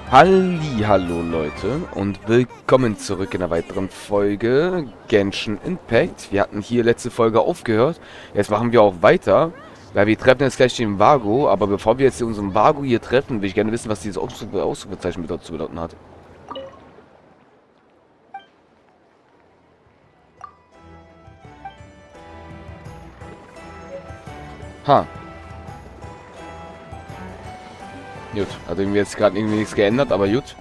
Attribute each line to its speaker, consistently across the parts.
Speaker 1: Hallihallo Leute und willkommen zurück in einer weiteren Folge Genshin Impact. Wir hatten hier letzte Folge aufgehört, jetzt machen wir auch weiter, weil wir treffen jetzt gleich den Vago, aber bevor wir jetzt unseren Vago hier treffen, will ich gerne wissen, was dieses Ausrufezeichen zu bedeuten hat. Ha. Gut, hat irgendwie jetzt gerade irgendwie nichts geändert, aber gut.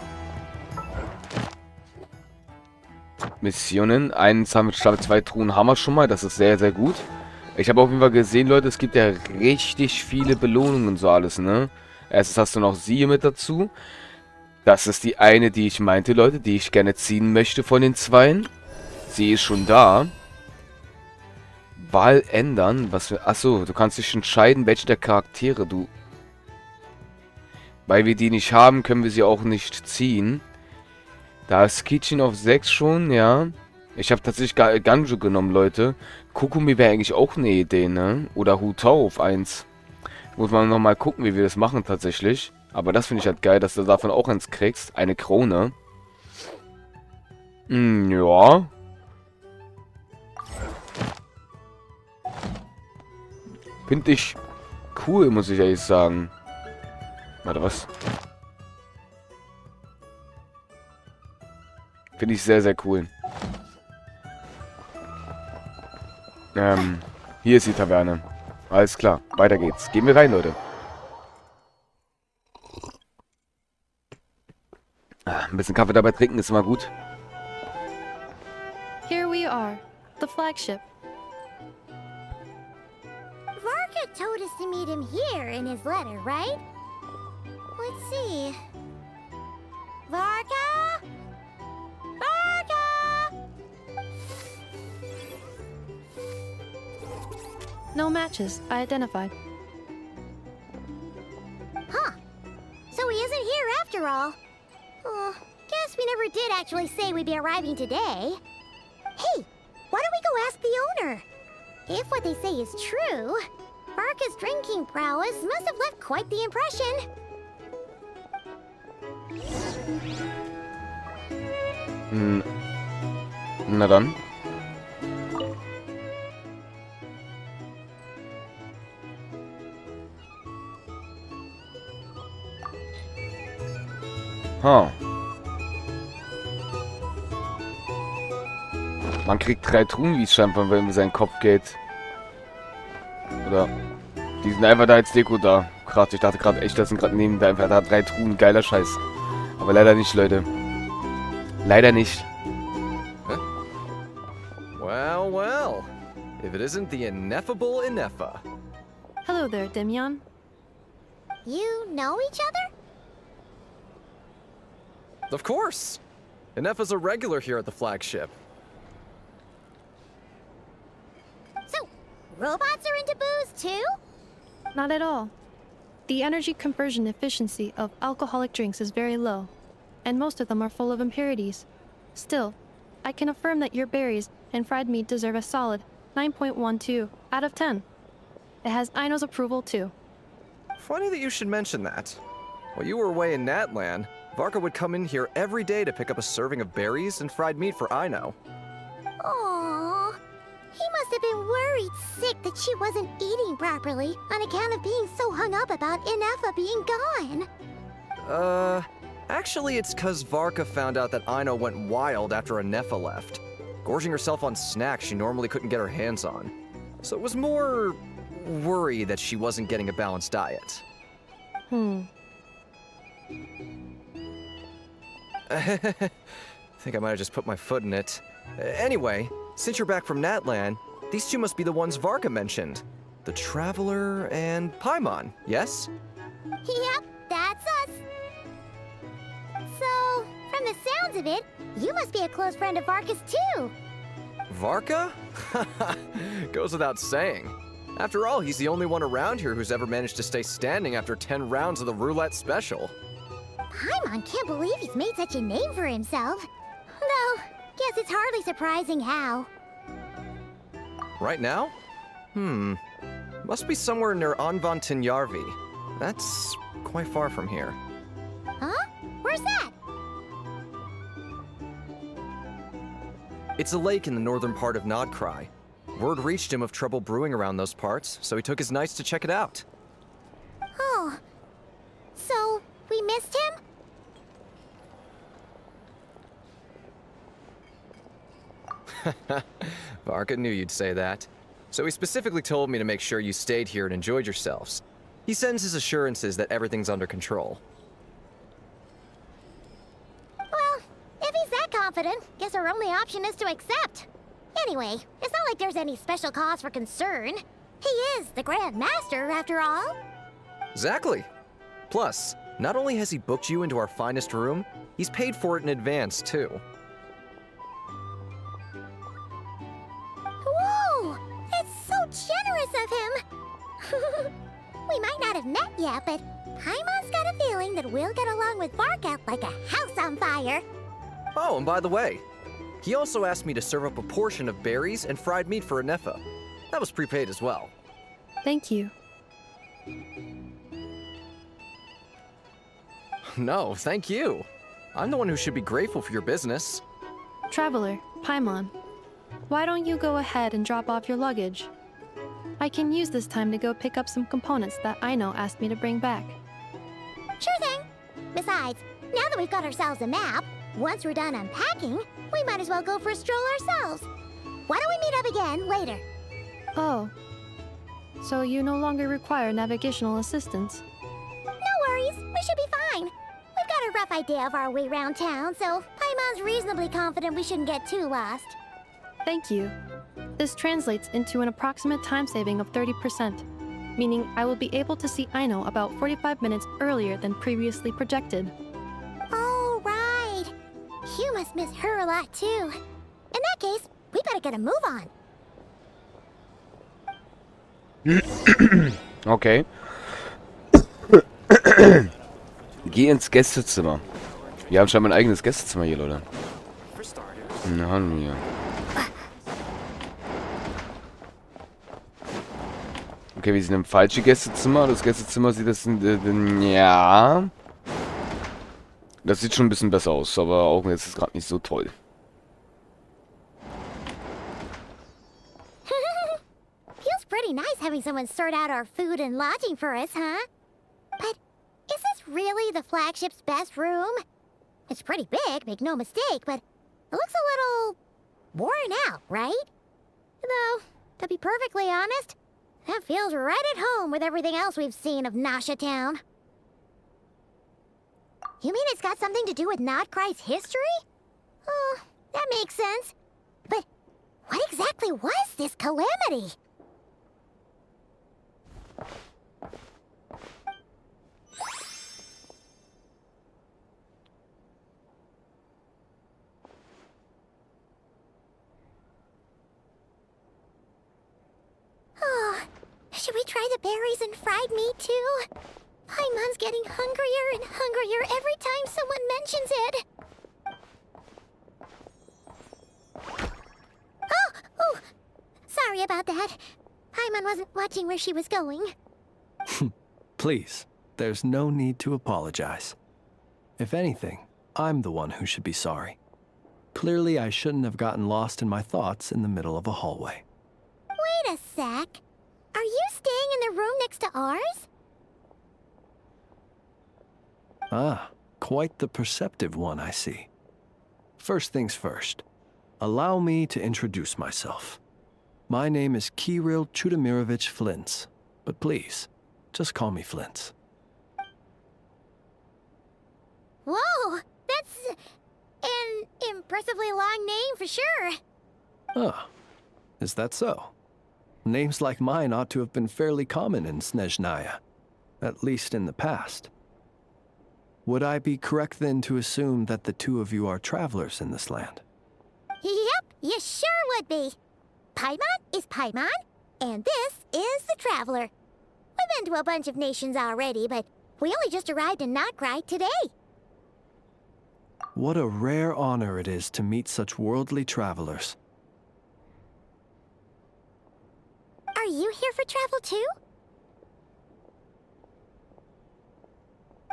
Speaker 1: Missionen. Einen Stamm mit 2 Truhen haben wir schon mal. Das ist sehr, sehr gut. Ich habe auf jeden Fall gesehen, Leute, es gibt ja richtig viele Belohnungen und so alles, ne? Erstens hast du noch sie mit dazu. Das ist die eine, die ich meinte, Leute, die ich gerne ziehen möchte von den zweien. Sie ist schon da. Wahl ändern. Was für... Achso, du kannst dich entscheiden, welche der Charaktere du... Weil wir die nicht haben, können wir sie auch nicht ziehen. Da ist Kitchen auf 6 schon, ja. Ich habe tatsächlich Ganju genommen, Leute. Kokumi wäre eigentlich auch eine Idee, ne? Oder Hutao auf 1. Muss man nochmal gucken, wie wir das machen tatsächlich. Aber das finde ich halt geil, dass du davon auch eins kriegst. Eine Krone. Ja. Finde ich cool, muss ich ehrlich sagen. Warte, was? Finde ich sehr, sehr cool. Hier ist die Taverne. Alles klar, weiter geht's. Gehen wir rein, Leute. Ein bisschen Kaffee dabei trinken ist immer gut.
Speaker 2: Here we are, the flagship.
Speaker 3: Varka told us to meet him here in his letter, right? Let's see. Varka? Varka!
Speaker 2: No matches, I identified.
Speaker 3: Huh. So he isn't here after all. Oh, guess we never did actually say we'd be arriving today. Hey, why don't we go ask the owner? If what they say is true, Varka's drinking prowess must have left quite the impression.
Speaker 1: Na dann. Ha. Man kriegt 3 Truhen, wie es scheinbar, wenn sein Kopf geht. Oder... Die sind einfach da als Deko da. Krass, ich dachte gerade echt, das sind gerade neben da einfach da 3 Truhen. Geiler Scheiß. Aber leider nicht, Leute. Leider nicht.
Speaker 4: Well, well. If it isn't the ineffable Ineffa.
Speaker 2: Hello there, Demyon.
Speaker 3: You know each other?
Speaker 4: Of course. Ineffa's a regular here at the flagship.
Speaker 3: So, robots are into booze too?
Speaker 2: Not at all. The energy conversion efficiency of alcoholic drinks is very low, and most of them are full of impurities. Still, I can affirm that your berries and fried meat deserve a solid 9.12 out of 10. It has Aino's approval too.
Speaker 4: Funny that you should mention that. While you were away in Natlan, Varka would come in here every day to pick up a serving of berries and fried meat for Aino.
Speaker 3: Aww. He must have been worried sick that she wasn't eating properly on account of being so hung up about Ineffa being gone.
Speaker 4: Actually it's 'cause Varka found out that Aino went wild after Ineffa left, gorging herself on snacks she normally couldn't get her hands on. So it was more worry that she wasn't getting a balanced diet. I think I might have just put my foot in it. Anyway, since you're back from Natlan, these two must be the ones Varka mentioned. The Traveler and Paimon, yes?
Speaker 3: Yep, that's us. So, from the sounds of it, you must be a close friend of Varka's too.
Speaker 4: Varka? Goes without saying. After all, he's the only one around here who's ever managed to stay standing after 10 rounds of the roulette special.
Speaker 3: Paimon can't believe he's made such a name for himself. Though, guess it's hardly surprising how.
Speaker 4: Right now? Must be somewhere near Anvan Tinyarvi. That's quite far from here.
Speaker 3: Huh? Where's Where's that?
Speaker 4: It's a lake in the northern part of Krai. Word reached him of trouble brewing around those parts, so he took his knights to check it out.
Speaker 3: Oh. So, we missed him?
Speaker 4: Varka knew you'd say that. So he specifically told me to make sure you stayed here and enjoyed yourselves. He sends his assurances that everything's under control.
Speaker 3: Well, if he's that confident, guess our only option is to accept. Anyway, it's not like there's any special cause for concern. He is the Grand Master, after all.
Speaker 4: Exactly. Plus, not only has he booked you into our finest room, he's paid for it in advance, too.
Speaker 3: Whoa! It's so generous of him! We might not have met yet, but Paimon's got a feeling that we'll get along with Varka like a house on fire.
Speaker 4: Oh, and by the way, he also asked me to serve up a portion of berries and fried meat for Anefa. That was prepaid as well.
Speaker 2: Thank you.
Speaker 4: No, thank you. I'm the one who should be grateful for your business.
Speaker 2: Traveler, Paimon, why don't you go ahead and drop off your luggage? I can use this time to go pick up some components that Aino asked me to bring back.
Speaker 3: Sure thing. Besides, now that we've got ourselves a map, once we're done unpacking, we might as well go for a stroll ourselves. Why don't we meet up again later?
Speaker 2: Oh. So you no longer require navigational assistance?
Speaker 3: No worries, we should be fine. We've got a rough idea of our way around town, so Paimon's reasonably confident we shouldn't get too lost.
Speaker 2: Thank you. This translates into an approximate time saving of 30%, meaning I will be able to see Aino about 45 minutes earlier than previously projected.
Speaker 3: Oh, right. You must miss her a lot, too. In that case, we better get a move on.
Speaker 1: Okay. Geh ins Gästezimmer. Wir haben scheinbar ein eigenes Gästezimmer hier, Leute. Na, haben wir. Okay, wir sind im falschen Gästezimmer. Das Gästezimmer sieht das... ja. Das sieht schon ein bisschen besser aus, aber auch jetzt ist gerade nicht so toll.
Speaker 3: Feels pretty nice having someone sort out our food and lodging for us, huh? But is this really the flagship's best room? It's pretty big, make no mistake, but it looks a little worn out, right? Though, to be perfectly honest, that feels right at home with everything else we've seen of Nasha Town. You mean it's got something to do with Krai's history? Oh, that makes sense. But what exactly was this calamity? Oh, should we try the berries and fried meat too? Paimon's getting hungrier and hungrier every time someone mentions it. Oh, sorry about that. Paimon wasn't watching where she was going.
Speaker 5: Please, there's no need to apologize. If anything, I'm the one who should be sorry. Clearly, I shouldn't have gotten lost in my thoughts in the middle of a hallway.
Speaker 3: Wait a sec. Are you staying in the room next to ours?
Speaker 5: Ah, quite the perceptive one, I see. First things first, allow me to introduce myself. My name is Kirill Chudamirovich Flintz, but please, just call me Flintz.
Speaker 3: Whoa, that's an impressively long name for sure.
Speaker 5: Ah, is that so? Names like mine ought to have been fairly common in Snezhnaya, at least in the past. Would I be correct then to assume that the two of you are travelers in this land?
Speaker 3: Yep, you sure would be. Paimon is Paimon, and this is the Traveler. We've been to a bunch of nations already, but we only just arrived in Krai today.
Speaker 5: What a rare honor it is to meet such worldly travelers.
Speaker 3: Are you here for travel too?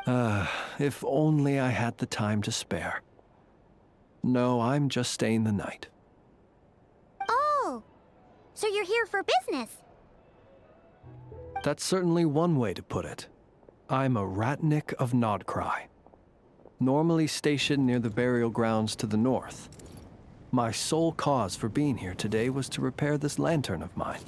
Speaker 5: If only I had the time to spare. No, I'm just staying the night.
Speaker 3: Oh, so you're here for business?
Speaker 5: That's certainly one way to put it. I'm a Ratnik of Krai, normally stationed near the burial grounds to the north. My sole cause for being here today was to repair this lantern of mine.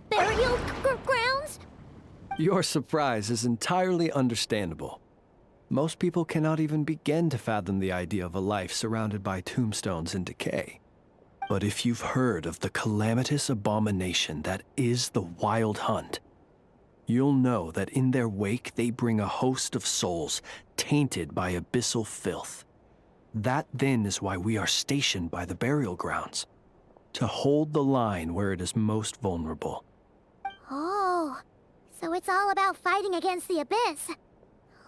Speaker 3: Burial grounds?
Speaker 5: Your surprise is entirely understandable. Most people cannot even begin to fathom the idea of a life surrounded by tombstones and decay. But if you've heard of the calamitous abomination that is the Wild Hunt, you'll know that in their wake they bring a host of souls tainted by abyssal filth. That then is why we are stationed by the burial grounds, to hold the line where it is most vulnerable.
Speaker 3: Oh, so it's all about fighting against the abyss.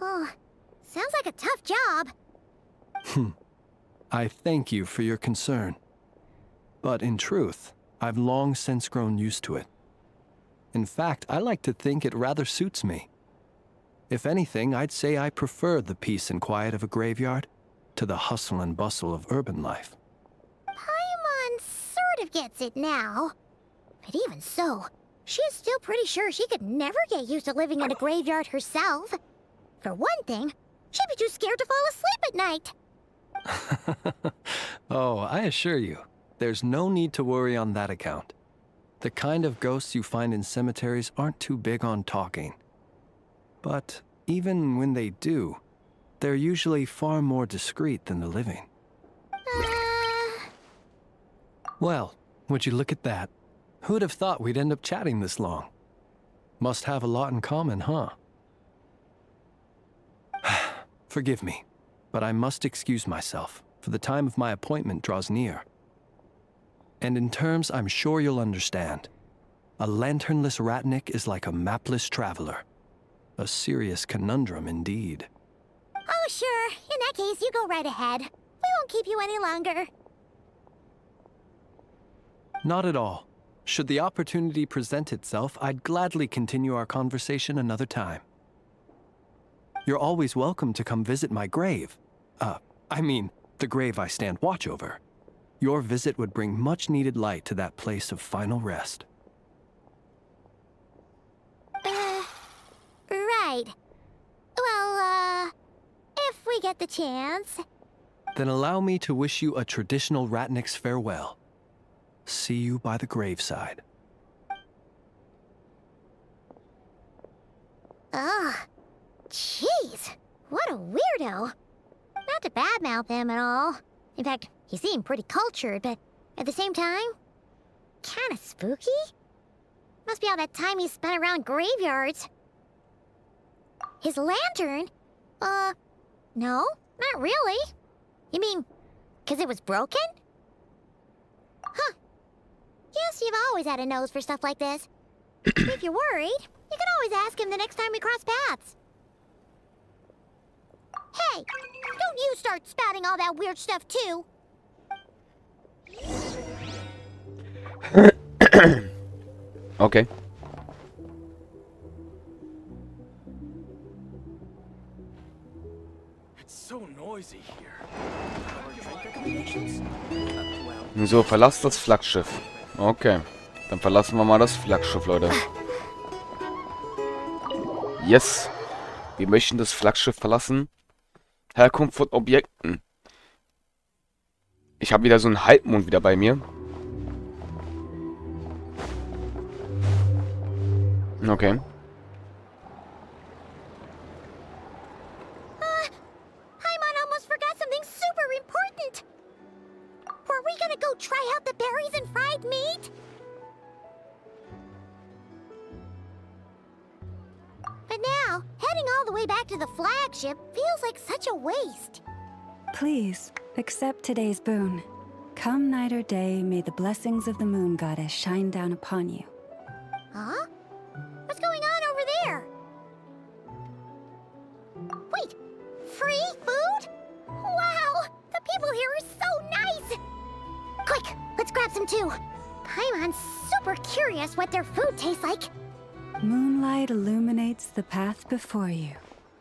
Speaker 3: Oh, sounds like a tough job.
Speaker 5: I thank you for your concern. But in truth, I've long since grown used to it. In fact, I like to think it rather suits me. If anything, I'd say I prefer the peace and quiet of a graveyard to the hustle and bustle of urban life.
Speaker 3: Paimon sort of gets it now. But even so, she is still pretty sure she could never get used to living in a graveyard herself. For one thing, she'd be too scared to fall asleep at night.
Speaker 5: Oh, I assure you, there's no need to worry on that account. The kind of ghosts you find in cemeteries aren't too big on talking. But even when they do, they're usually far more discreet than the living. Well, would you look at that? Who'd have thought we'd end up chatting this long? Must have a lot in common, huh? Forgive me, but I must excuse myself, for the time of my appointment draws near. And in terms I'm sure you'll understand, a lanternless Ratnik is like a mapless traveler. A serious conundrum indeed.
Speaker 3: Oh, sure. In that case, you go right ahead. We won't keep you any longer.
Speaker 5: Not at all. Should the opportunity present itself, I'd gladly continue our conversation another time. You're always welcome to come visit my grave. I mean, the grave I stand watch over. Your visit would bring much-needed light to that place of final rest.
Speaker 3: Right. Well, if we get the chance.
Speaker 5: Then allow me to wish you a traditional Ratnik's farewell. See you by the graveside.
Speaker 3: Ugh. Jeez. What a weirdo. Not to badmouth him at all. In fact, he seemed pretty cultured, but at the same time, kinda spooky? Must be all that time he spent around graveyards. His lantern? No, not really. You mean, 'cause it was broken? Huh. Guess you've always had a nose for stuff like this. If you're worried, you can always ask him the next time we cross paths. Hey, don't you start spouting all that weird stuff too.
Speaker 1: Okay.
Speaker 6: It's so noisy here. Drink recommendations?
Speaker 1: So, verlasst das Flaggschiff. Okay. Dann verlassen wir mal das Flaggschiff, Leute. Yes. Wir möchten das Flaggschiff verlassen. Herkunft von Objekten. Ich habe wieder so einen Halbmond wieder bei mir. Okay.
Speaker 3: Paimon almost forgot something super important. Were we gonna go try out the berries and fried meat? But now, heading all the way back to the flagship feels like such a waste.
Speaker 7: Please, accept today's boon. Come night or day, may the blessings of the moon goddess shine down upon you.
Speaker 3: Huh? What's going on over there? Wait, free food? Wow, the people here are so nice! them to. Paimon's super curious what their food tastes like.
Speaker 7: Moonlight illuminates the path before you,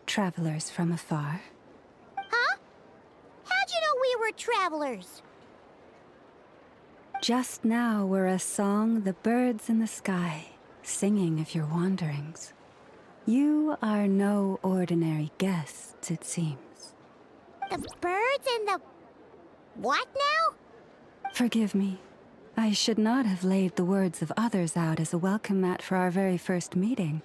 Speaker 7: travelers from afar.
Speaker 3: Huh? How'd you know we were travelers?
Speaker 7: Just now were a song the birds in the sky, singing of your wanderings. You are no ordinary guests, it seems.
Speaker 3: The birds and the... what now?
Speaker 7: Forgive me. I should not have laid the words of others out as a welcome mat for our very first meeting.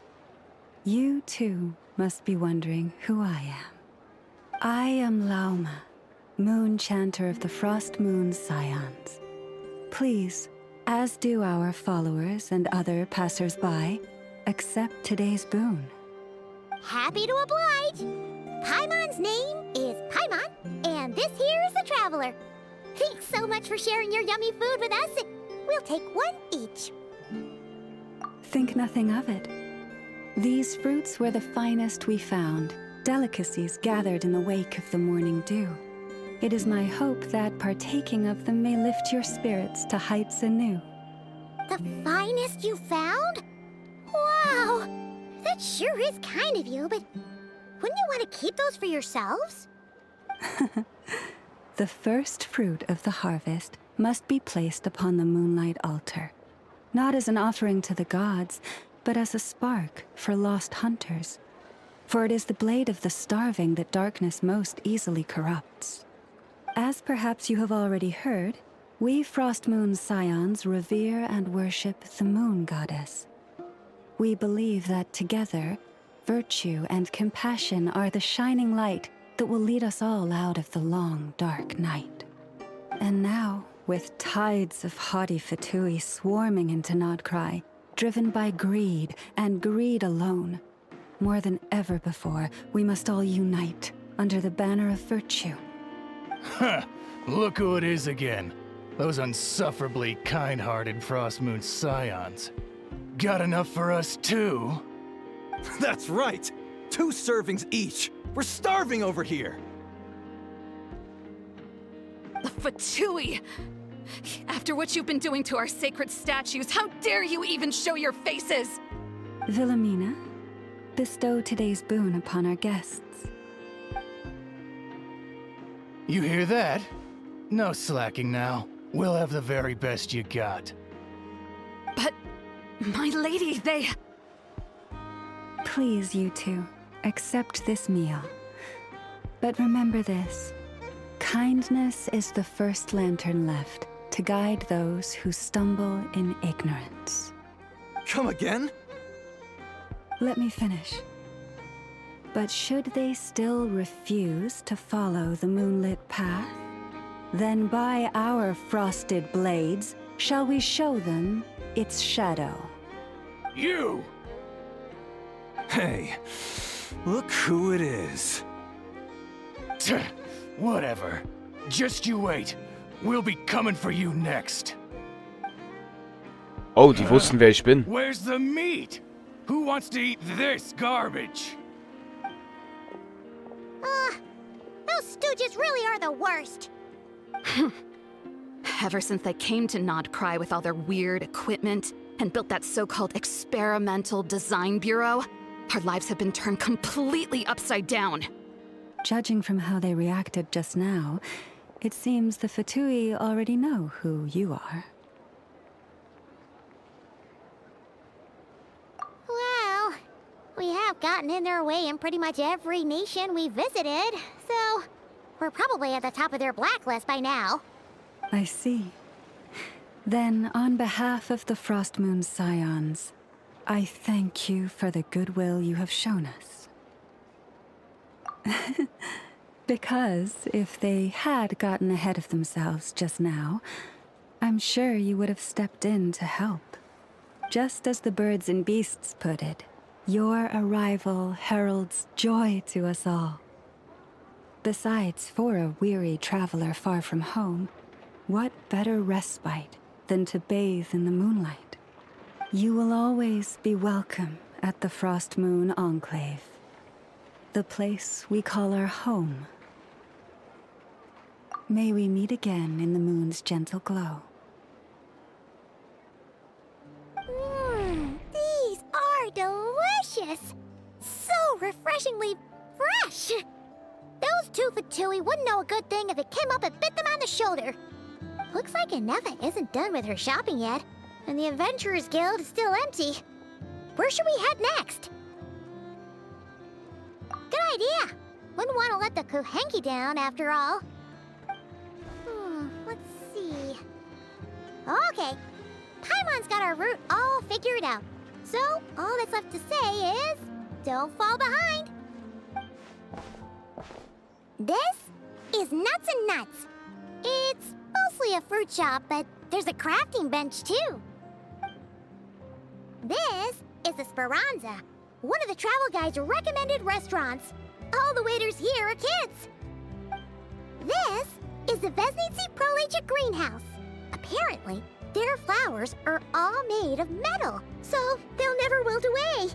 Speaker 7: You, too, must be wondering who I am. I am Lauma, moon chanter of the Frost Moon's scions. Please, as do our followers and other passers-by, accept today's boon.
Speaker 3: Happy to oblige. Paimon's name is Paimon, and this here is the traveler. Thanks so much for sharing your yummy food with us. We'll take one each.
Speaker 7: Think nothing of it. These fruits were the finest we found, delicacies gathered in the wake of the morning dew. It is my hope that partaking of them may lift your spirits to heights anew.
Speaker 3: The finest you found? Wow! That sure is kind of you, but wouldn't you want to keep those for yourselves?
Speaker 7: The first fruit of the harvest must be placed upon the moonlight altar, not as an offering to the gods, but as a spark for lost hunters. For it is the blade of the starving that darkness most easily corrupts. As perhaps you have already heard, we Frost Moon's scions revere and worship the moon goddess. We believe that together, virtue and compassion are the shining light that will lead us all out of the long, dark night. And now, with tides of haughty Fatui swarming into Krai, driven by greed, and greed alone, more than ever before, we must all unite under the banner of virtue.
Speaker 6: Huh, look who it is again. Those unsufferably kind-hearted Frost Moon scions. Got enough for us too?
Speaker 8: That's right! 2 servings each! We're starving over here!
Speaker 9: The Fatui! After what you've been doing to our sacred statues, how dare you even show your faces?
Speaker 7: Wilhelmina, bestow today's boon upon our guests.
Speaker 6: You hear that? No slacking now. We'll have the very best you got.
Speaker 9: But, my lady, they...
Speaker 7: Please, you two, accept this meal. But remember this. Kindness is the first lantern left to guide those who stumble in ignorance.
Speaker 8: Come again?
Speaker 7: Let me finish. But should they still refuse to follow the moonlit path, then by our frosted blades shall we show them its shadow.
Speaker 6: You!
Speaker 8: Hey, look who it is.
Speaker 6: Tch, whatever. Just you wait. We'll be coming for you next.
Speaker 1: Oh, die wussten, wer ich bin.
Speaker 6: Where's the meat? Who wants to eat this garbage?
Speaker 3: Those stooges really are the worst.
Speaker 9: Ever since they came to Krai with all their weird equipment and built that so-called experimental design bureau, our lives have been turned completely upside down.
Speaker 7: Judging from how they reacted just now, it seems the Fatui already know who you are.
Speaker 3: Well, we have gotten in their way in pretty much every nation we visited, so we're probably at the top of their blacklist by now.
Speaker 7: I see. Then, on behalf of the Frost Moon scions, I thank you for the goodwill you have shown us. Because if they had gotten ahead of themselves just now, I'm sure you would have stepped in to help. Just as the birds and beasts put it, your arrival heralds joy to us all. Besides, for a weary traveler far from home, what better respite than to bathe in the moonlight? You will always be welcome at the Frost Moon Enclave, the place we call our home. May we meet again in the moon's gentle glow.
Speaker 3: this. So refreshingly fresh. Those two Fatui wouldn't know a good thing if it came up and bit them on the shoulder. Looks like Anefa isn't done with her shopping yet, and the Adventurers Guild is still empty. Where should we head next? Good idea. Wouldn't want to let the Kuhenki down, after all. Let's see. Okay. Paimon's got our route all figured out. So, all that's left to say is, don't fall behind. This is Nuts and Nuts. It's mostly a fruit shop, but there's a crafting bench too. This is the Speranza, one of the travel guide's recommended restaurants. All the waiters here are kids. This is the Vesnitsi Prolegia greenhouse. Apparently, their flowers are all made of metal, so they'll never wilt away.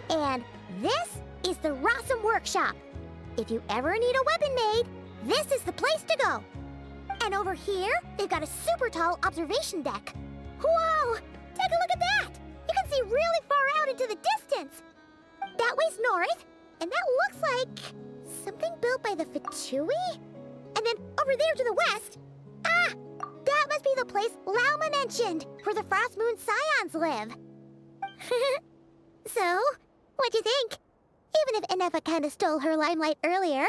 Speaker 3: And this is the Rossum workshop. If you ever need a weapon made, this is the place to go. And over here, they've got a super tall observation deck. Whoa! Take a look at that! You can see really far out into the distance. That way's north, and that looks like something built by the Fatui? And then over there to the west, that must be the place Lauma mentioned, where the Frost Moon Scions live. So, what'd you think? Even if Anefa kinda stole her limelight earlier,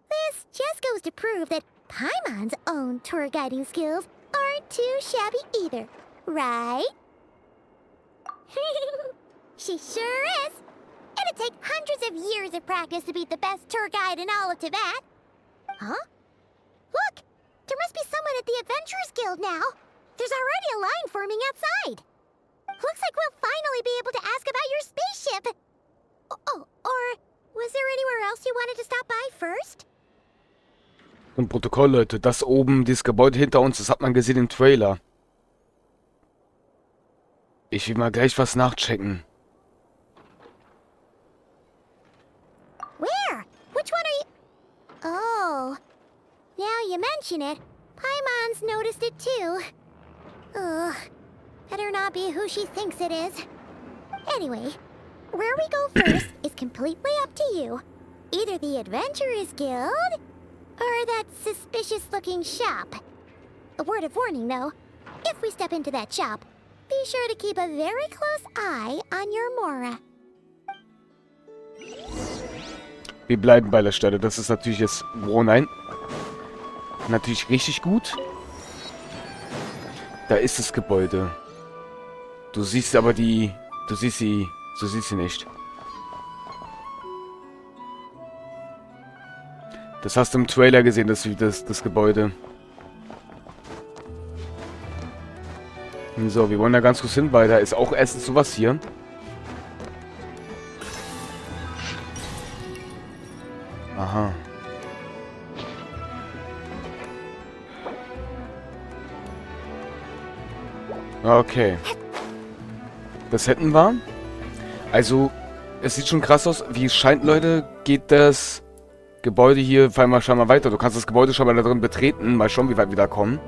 Speaker 3: this just goes to prove that Paimon's own tour guiding skills aren't too shabby either, right? She sure is. It'd take hundreds of years of practice to be the best tour guide in all of Tibet. Huh? Look! There must be someone at the Adventurers Guild now. There's already a line forming outside. Looks like we'll finally be able to ask about your spaceship. Oh, or was there anywhere else you wanted to stop by first?
Speaker 1: Und Protokoll, Leute. Das oben, dieses Gebäude hinter uns, das hat man gesehen im Trailer. Ich will mal gleich was nachchecken.
Speaker 3: Where? Which one are you... Oh. Now you mention it, Paimon's noticed it too. Ugh. Better not be who she thinks it is. Anyway, where we go first is completely up to you. Either the Adventurers Guild, or that suspicious-looking shop. A word of warning, though. If we step into that shop, be sure to keep a very close eye on your Mora.
Speaker 1: Wir bleiben bei der Stelle. Das ist natürlich jetzt... Oh nein. Natürlich richtig gut. Da ist das Gebäude. Du siehst aber die... Du siehst sie nicht. Das hast du im Trailer gesehen, das Gebäude. So, wir wollen da ganz kurz hin, weil da ist auch erstens sowas hier. Aha. Okay. Das hätten wir. Also, es sieht schon krass aus. Wie es scheint, Leute, geht das Gebäude hier vor allem scheinbar weiter. Du kannst das Gebäude schon mal da drin betreten. Mal schauen, wie weit wir da kommen.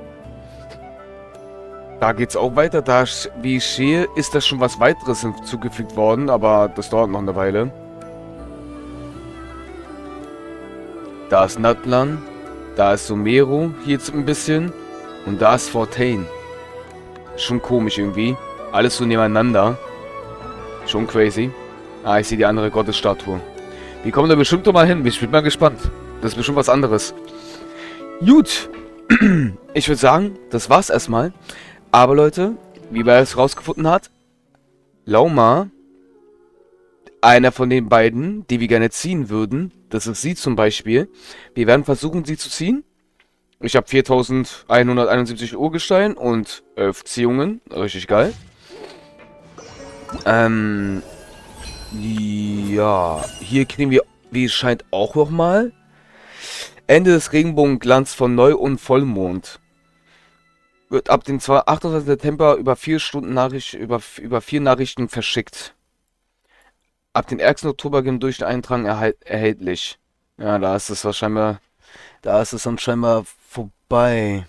Speaker 1: Da geht's auch weiter. Da, wie ich sehe, ist das schon was weiteres hinzugefügt worden. Aber das dauert noch eine Weile. Da ist Natlan. Da ist Sumeru. Hier jetzt ein bisschen. Und da ist Fortain. Schon komisch irgendwie. Alles so nebeneinander. Schon crazy. Ah, ich sehe die andere Gottesstatue. Wir kommen da bestimmt doch mal hin. Ich bin mal gespannt. Das ist bestimmt was anderes. Gut. Ich würde sagen, das war's erstmal. Aber Leute, wie wer es rausgefunden hat, Lauma, einer von den beiden, die wir gerne ziehen würden, das ist sie zum Beispiel. Wir werden versuchen, sie zu ziehen. Ich habe 4171 Urgestein und 11 Ziehungen. Richtig geil. Ja, hier kriegen wir, wie es scheint, auch nochmal Ende des Regenbogenglanz von Neu- und Vollmond. Wird ab dem 28. September über 4 Nachrichten verschickt. Ab dem 1. Oktober gehen durch den Eintrag erhältlich. Ja, da ist es wahrscheinlich, da ist es dann scheinbar vorbei.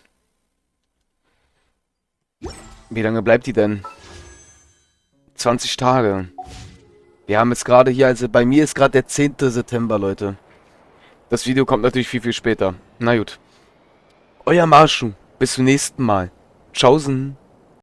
Speaker 1: Wie lange bleibt die denn? 20 Tage. Wir haben jetzt gerade hier, also bei mir ist gerade der 10. September, Leute. Das Video kommt natürlich viel, viel später. Na gut. Euer Masho. Bis zum nächsten Mal. Tschaußen.